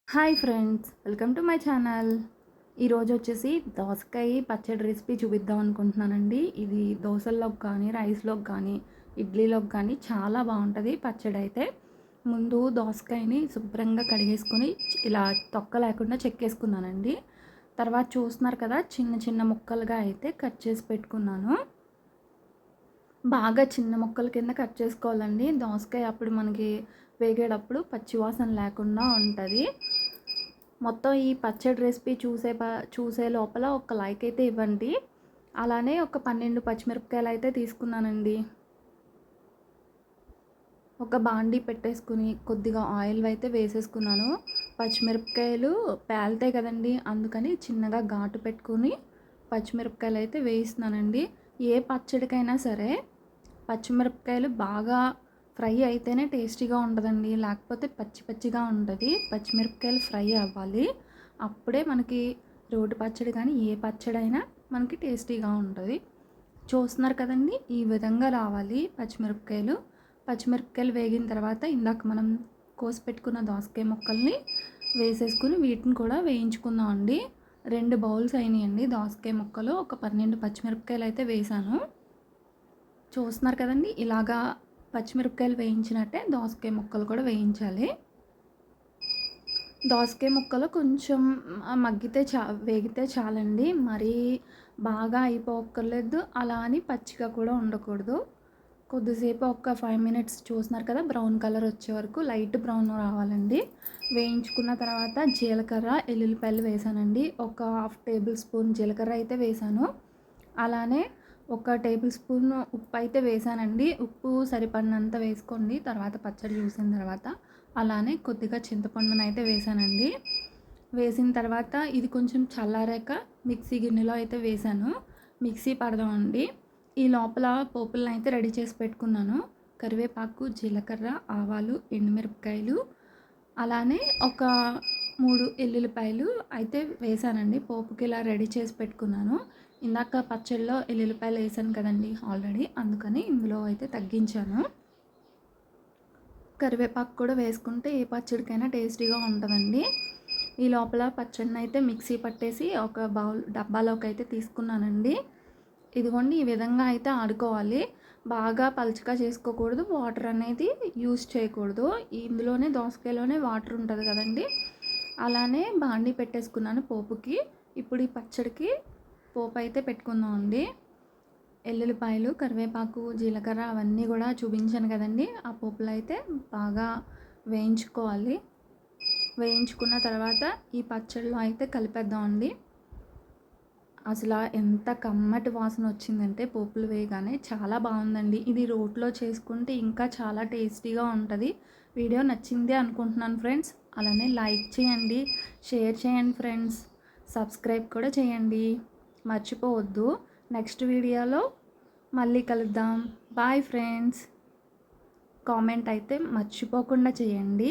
Hi friends, welcome to my channel. ఈరోజు వచ్చేసి దోసకాయ పచ్చడి రెసిపీ చూపిద్దాం అనుకుంటున్నానండి. ఇది దోశల్లోకి కానీ, రైస్లోకి కానీ, ఇడ్లీలోకి కానీ చాలా బాగుంటుంది పచ్చడి అయితే. ముందు దోసకాయని శుభ్రంగా కడిగేసుకొని ఇలా తొక్క లేకుండా చెక్కేసుకున్నానండి. తర్వాత చూస్తున్నారు కదా, చిన్న చిన్న ముక్కలుగా అయితే కట్ చేసి పెట్టుకున్నాను. బాగా చిన్న ముక్కల కింద కట్ చేసుకోవాలండి. దోసకాయ అప్పుడు మనకి వేగేటప్పుడు పచ్చివాసన లేకుండా ఉంటుంది. మొత్తం ఈ పచ్చడి రెసిపీ చూసే లోపల ఒక లైక్ అయితే ఇవ్వండి. అలానే ఒక 12 పచ్చిమిరపకాయలు అయితే తీసుకున్నానండి. ఒక బాండీ పెట్టేసుకుని కొద్దిగా ఆయిల్ అయితే వేసేసుకున్నాను. పచ్చిమిరపకాయలు పేలుతాయి కదండి, అందుకని చిన్నగా ఘాటు పెట్టుకుని పచ్చిమిరపకాయలు అయితే వేయిస్తున్నానండి. ఏ పచ్చడికైనా సరే పచ్చిమిరపకాయలు బాగా ఫ్రై అయితేనే టేస్టీగా ఉంటుందండి, లేకపోతే పచ్చి పచ్చిగా ఉంటుంది. పచ్చిమిరపకాయలు ఫ్రై అవ్వాలి, అప్పుడే మనకి రోటి పచ్చడి కానీ ఏ పచ్చడి అయినా మనకి టేస్టీగా ఉంటుంది. చూస్తున్నారు కదండి, ఈ విధంగా రావాలి పచ్చిమిరపకాయలు. పచ్చిమిరపకాయలు వేగిన తర్వాత ఇందాక మనం కోసి పెట్టుకున్న దోసకాయ ముక్కల్ని వేసేసుకుని వీటిని కూడా వేయించుకుందాం అండి. 2 బౌల్స్ అయినాయండి దోసకాయ ముక్కలు. ఒక 12 పచ్చిమిరపకాయలు అయితే వేసాను. చూస్తున్నారు కదండి, ఇలాగా పచ్చిమిరపకాయలు వేయించినట్టే దోసకాయ ముక్కలు కూడా వేయించాలి. దోసకాయ ముక్కలు కొంచెం మగ్గితే వేగితే చాలండి, మరీ బాగా అయిపోక్కర్లేదు, అలా అని పచ్చిగా కూడా ఉండకూడదు. కొద్దిసేపు ఒక 5 మినిట్స్ చూస్తున్నారు కదా, బ్రౌన్ కలర్ వచ్చే వరకు లైట్ బ్రౌన్ రావాలండి. వేయించుకున్న తర్వాత జీలకర్ర, ఎల్లుల్లిపాయలు వేసానండి. ఒక 1/2 టేబుల్ స్పూన్ జీలకర్ర అయితే వేసాను. అలానే 1 టేబుల్ స్పూన్ ఉప్పు అయితే వేసానండి. ఉప్పు సరిపడినంత వేసుకోండి తర్వాత పచ్చడి చూసిన తర్వాత. అలానే కొద్దిగా చింతపండునైతే వేసానండి. వేసిన తర్వాత ఇది కొంచెం చల్లారాక మిక్సీ గిన్నెలో అయితే వేసాను. మిక్సీ పడదామండి. ఈ లోపల పోపులను అయితే రెడీ చేసి పెట్టుకున్నాను. కరివేపాకు, జీలకర్ర, ఆవాలు, ఎండుమిరపకాయలు, అలానే ఒక 3 ఎల్లుల్లిపాయలు అయితే వేసానండి. పోపుకి ఇలా రెడీ చేసి పెట్టుకున్నాను. ఇందాక పచ్చడిలో ఎల్లుల్లిపాయలు వేసాను కదండి ఆల్రెడీ, అందుకని ఇందులో అయితే తగ్గించాను. కరివేపాకు కూడా వేసుకుంటే ఏ పచ్చడికైనా టేస్టీగా ఉంటుందండి. ఈ లోపల పచ్చడిని అయితే మిక్సీ పట్టేసి ఒక డబ్బాలోకి అయితే తీసుకున్నానండి. ఇదిగోండి, ఈ విధంగా అయితే ఆడుకోవాలి. బాగా పలుచగా చేసుకోకూడదు, వాటర్ అనేది యూజ్ చేయకూడదు. ఇందులోనే దోసకాయలోనే వాటర్ ఉంటుంది కదండి. అలానే బాండీ పెట్టేసుకున్నాను పోపుకి. ఇప్పుడు ఈ పచ్చడికి పోపు అయితే పెట్టుకుందామండి. ఎల్లుల్లిపాయలు, కరివేపాకు, జీలకర్ర అవన్నీ కూడా చూపించాను కదండి. ఆ పోపులు అయితే బాగా వేయించుకోవాలి. వేయించుకున్న తర్వాత ఈ పచ్చడిలో అయితే కలిపేద్దామండి. అసలు ఎంత కమ్మటి వాసన వచ్చిందంటే పోపులు వేయగానే చాలా బాగుందండి. ఇది రోట్లో చేసుకుంటే ఇంకా చాలా టేస్టీగా ఉంటుంది. వీడియో నచ్చిందే అనుకుంటున్నాను ఫ్రెండ్స్. అలానే లైక్ చేయండి, షేర్ చేయండి ఫ్రెండ్స్, సబ్స్క్రైబ్ కూడా చేయండి, మర్చిపోవద్దు. నెక్స్ట్ వీడియోలో మళ్ళీ కలుద్దాం. Bye friends. కామెంట్ అయితే మర్చిపోకుండా చేయండి.